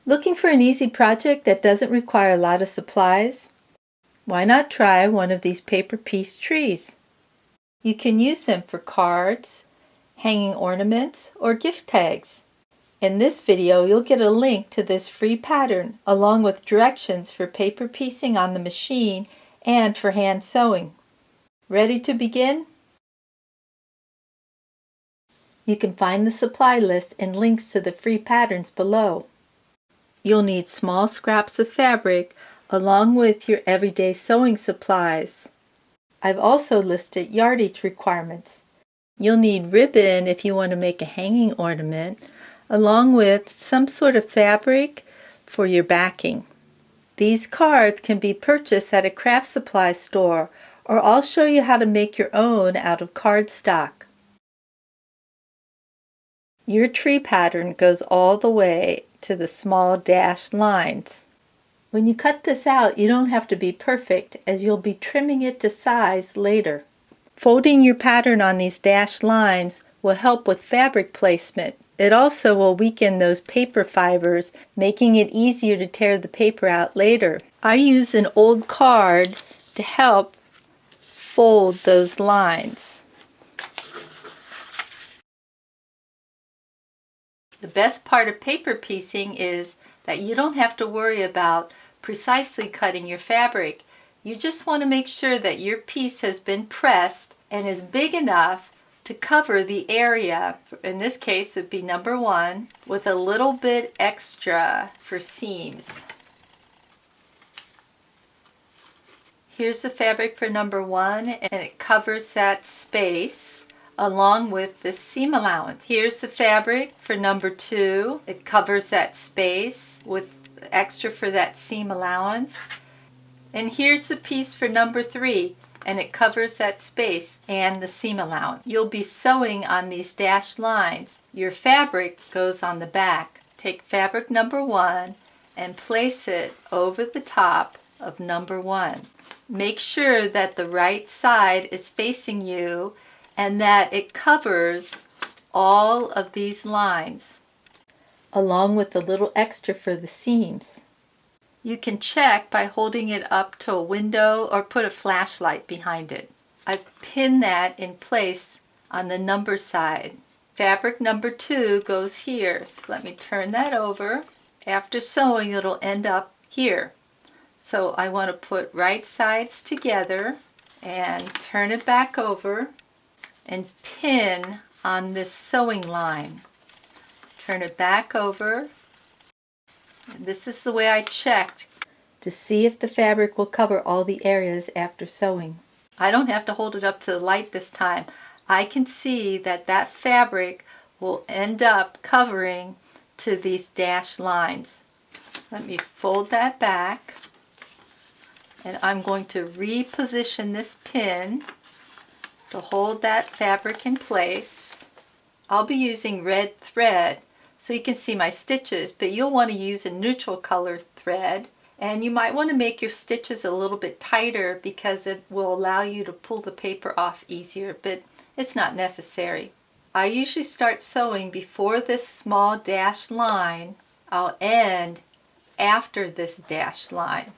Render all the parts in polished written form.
Looking for an easy project that doesn't require a lot of supplies? Why not try one of these paper piece trees? You can use them for cards, hanging ornaments, or gift tags. In this video, you'll get a link to this free pattern along with directions for paper piecing on the machine and for hand sewing. Ready to begin? You can find the supply list and links to the free patterns below. You'll need small scraps of fabric along with your everyday sewing supplies. I've also listed yardage requirements. You'll need ribbon if you want to make a hanging ornament, along with some sort of fabric for your backing. These cards can be purchased at a craft supply store, or I'll show you how to make your own out of cardstock. Your tree pattern goes all the way to the small dashed lines. When you cut this out, you don't have to be perfect, as you'll be trimming it to size later. Folding your pattern on these dashed lines will help with fabric placement. It also will weaken those paper fibers, making it easier to tear the paper out later. I use an old card to help fold those lines. The best part of paper piecing is that you don't have to worry about precisely cutting your fabric. You just want to make sure that your piece has been pressed and is big enough to cover the area. In this case, it would be number 1, with a little bit extra for seams. Here's the fabric for number 1, and it covers that space along with the seam allowance. Here's the fabric for number 2. It covers that space with extra for that seam allowance. And here's the piece for number 3, and it covers that space and the seam allowance. You'll be sewing on these dashed lines. Your fabric goes on the back. Take fabric number 1 and place it over the top of number 1. Make sure that the right side is facing you and that it covers all of these lines, along with a little extra for the seams. You can check by holding it up to a window or put a flashlight behind it. I've pinned that in place on the number side. Fabric number 2 goes here, so let me turn that over. After sewing, it'll end up here. So I want to put right sides together and turn it back over and pin on this sewing line. Turn it back over. And this is the way I checked to see if the fabric will cover all the areas after sewing. I don't have to hold it up to the light this time. I can see that that fabric will end up covering to these dashed lines. Let me fold that back, and I'm going to reposition this pin to hold that fabric in place. I'll be using red thread so you can see my stitches, but you'll want to use a neutral color thread, and you might want to make your stitches a little bit tighter because it will allow you to pull the paper off easier, but it's not necessary. I usually start sewing before this small dashed line. I'll end after this dashed line.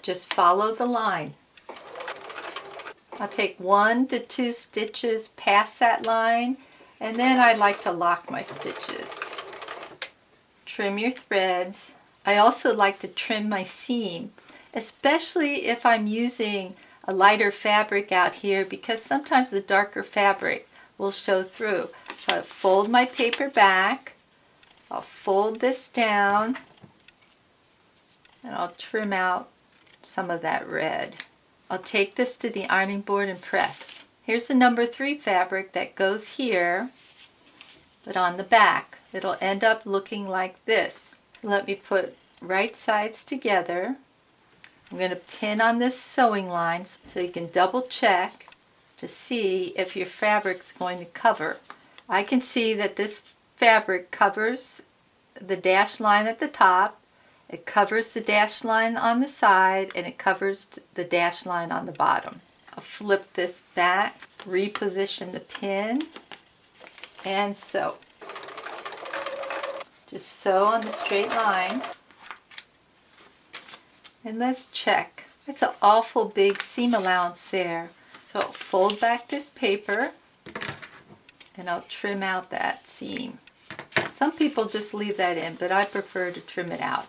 Just follow the line. I'll take 1 to 2 stitches past that line, and then I like to lock my stitches. Trim your threads. I also like to trim my seam, especially if I'm using a lighter fabric out here, because sometimes the darker fabric will show through. So I fold my paper back, I'll fold this down, and I'll trim out some of that red. I'll take this to the ironing board and press. Here's the number 3 fabric that goes here, but on the back. It'll end up looking like this. So let me put right sides together. I'm going to pin on this sewing line so you can double check to see if your fabric's going to cover. I can see that this fabric covers the dashed line at the top, it covers the dashed line on the side, and it covers the dashed line on the bottom. I'll flip this back, reposition the pin, and sew. Just sew on the straight line. And let's check. That's an awful big seam allowance there. So I'll fold back this paper and I'll trim out that seam. Some people just leave that in, but I prefer to trim it out.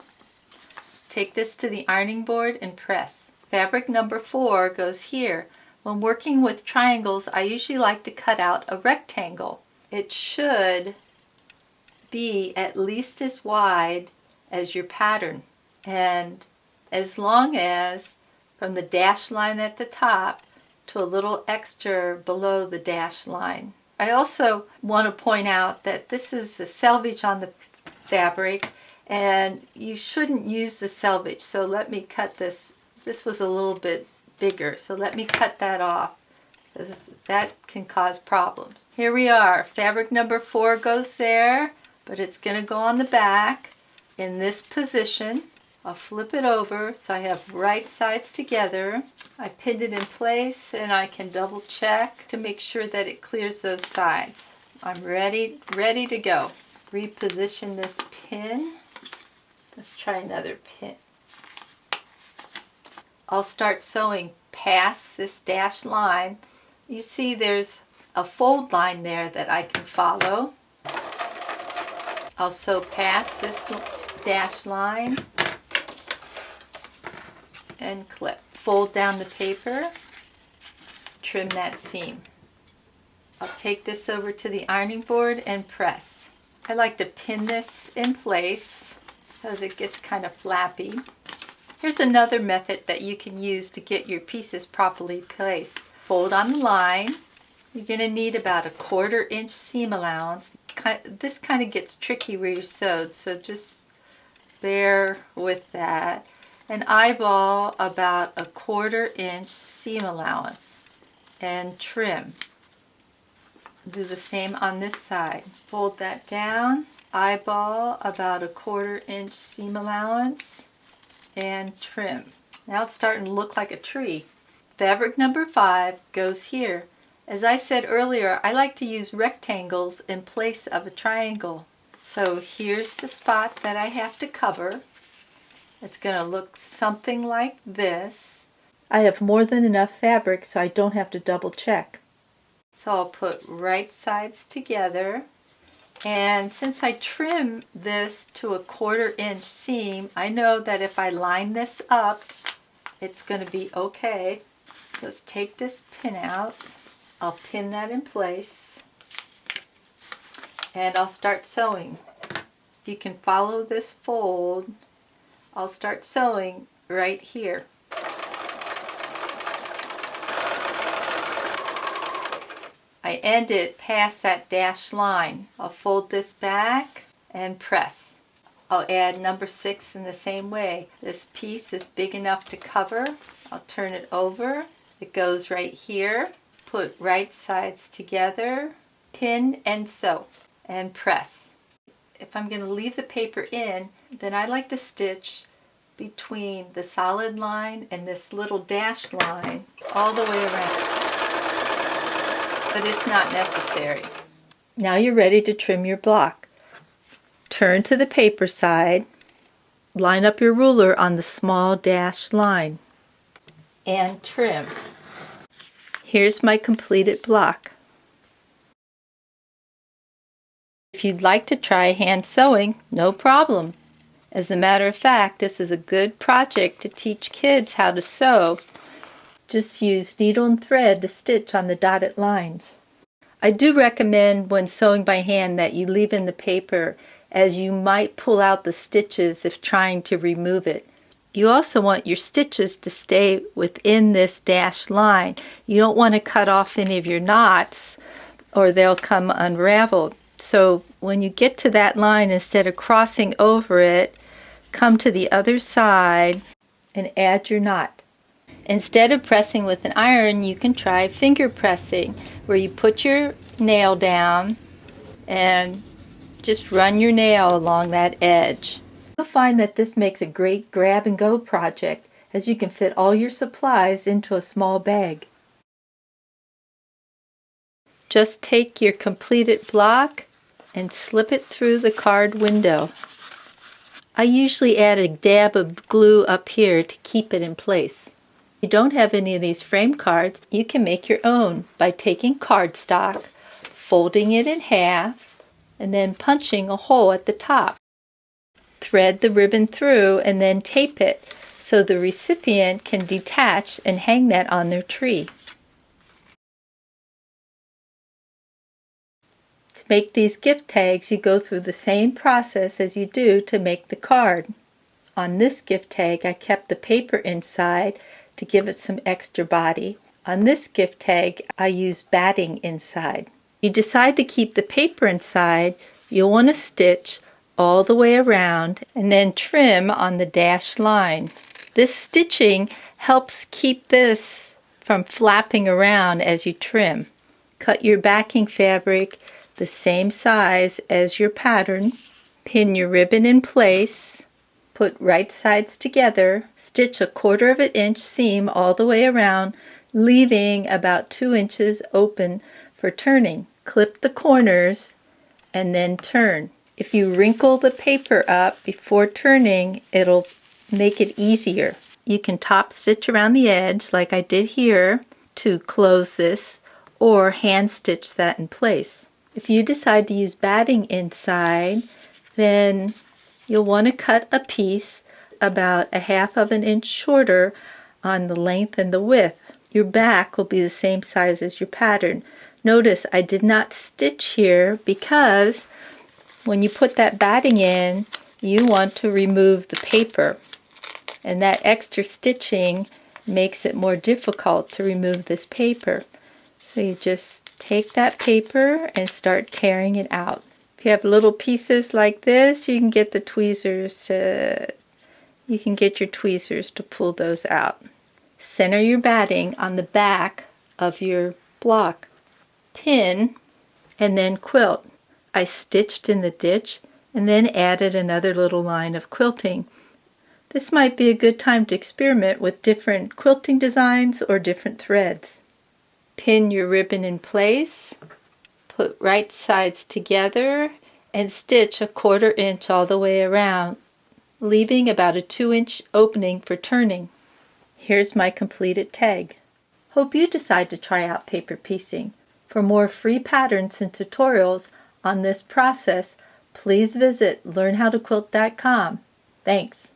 Take this to the ironing board and press. Fabric number 4 goes here. When working with triangles, I usually like to cut out a rectangle. It should be at least as wide as your pattern, and as long as from the dash line at the top to a little extra below the dash line. I also want to point out that this is the selvage on the fabric, and you shouldn't use the selvage. So let me cut this. This was a little bit bigger, so let me cut that off, because that can cause problems. Here we are. Fabric number 4 goes there, but it's going to go on the back in this position. I'll flip it over so I have right sides together. I pinned it in place, and I can double check to make sure that it clears those sides. I'm ready to go. Reposition this pin. Let's try another pin. I'll start sewing past this dashed line. You see there's a fold line there that I can follow. I'll sew past this dashed line and clip. Fold down the paper, trim that seam. I'll take this over to the ironing board and press. I like to pin this in place because it gets kind of flappy. Here's another method that you can use to get your pieces properly placed. Fold on the line. You're going to need about a 1/4 inch seam allowance. This kind of gets tricky where you're sewed, so just bear with that. And eyeball about a 1/4 inch seam allowance and trim. Do the same on this side. Fold that down, eyeball about a 1/4 inch seam allowance and trim. Now it's starting to look like a tree. Fabric number 5 goes here. As I said earlier, I like to use rectangles in place of a triangle. So here's the spot that I have to cover. It's going to look something like this. I have more than enough fabric so I don't have to double check. So I'll put right sides together. And since I trim this to a 1/4 inch seam, I know that if I line this up, it's going to be okay. Let's take this pin out. I'll pin that in place. And I'll start sewing. If you can follow this fold, I'll start sewing right here. I end it past that dashed line. I'll fold this back and press. I'll add number 6 in the same way. This piece is big enough to cover. I'll turn it over. It goes right here. Put right sides together, pin and sew, and press. If I'm going to leave the paper in, then I like to stitch between the solid line and this little dashed line all the way around. But it's not necessary. Now you're ready to trim your block. Turn to the paper side, line up your ruler on the small dashed line, and trim. Here's my completed block. If you'd like to try hand sewing, no problem. As a matter of fact, this is a good project to teach kids how to sew. Just use needle and thread to stitch on the dotted lines. I do recommend when sewing by hand that you leave in the paper, as you might pull out the stitches if trying to remove it. You also want your stitches to stay within this dashed line. You don't want to cut off any of your knots or they'll come unraveled. So when you get to that line, instead of crossing over it, come to the other side and add your knot. Instead of pressing with an iron, you can try finger pressing, where you put your nail down and just run your nail along that edge. You'll find that this makes a great grab and go project, as you can fit all your supplies into a small bag. Just take your completed block and slip it through the card window. I usually add a dab of glue up here to keep it in place. If you don't have any of these frame cards, you can make your own by taking cardstock, folding it in half, and then punching a hole at the top. Thread the ribbon through and then tape it so the recipient can detach and hang that on their tree. To make these gift tags, you go through the same process as you do to make the card. On this gift tag, I kept the paper inside to give it some extra body. On this gift tag, I used batting inside. If you decide to keep the paper inside, you'll want to stitch all the way around and then trim on the dashed line. This stitching helps keep this from flapping around as you trim. Cut your backing fabric the same size as your pattern. Pin your ribbon in place. Put right sides together. Stitch a 1/4 of an inch seam all the way around, leaving about 2 inches open for turning. Clip the corners and then turn. If you wrinkle the paper up before turning, it'll make it easier. You can top stitch around the edge like I did here to close this, or hand stitch that in place. If you decide to use batting inside, then you'll want to cut a piece about 1/2 of an inch shorter on the length and the width. Your back will be the same size as your pattern. Notice I did not stitch here because when you put that batting in, you want to remove the paper, and that extra stitching makes it more difficult to remove this paper. So you just take that paper and start tearing it out. If you have little pieces like this, you can get the tweezers to pull those out. Center your batting on the back of your block. Pin and then quilt. I stitched in the ditch and then added another little line of quilting. This might be a good time to experiment with different quilting designs or different threads. Pin your ribbon in place, put right sides together, and stitch a 1/4 inch all the way around, leaving about a 2-inch opening for turning. Here's my completed tag. Hope you decide to try out paper piecing. For more free patterns and tutorials on this process, please visit learnhowtoquilt.com. Thanks.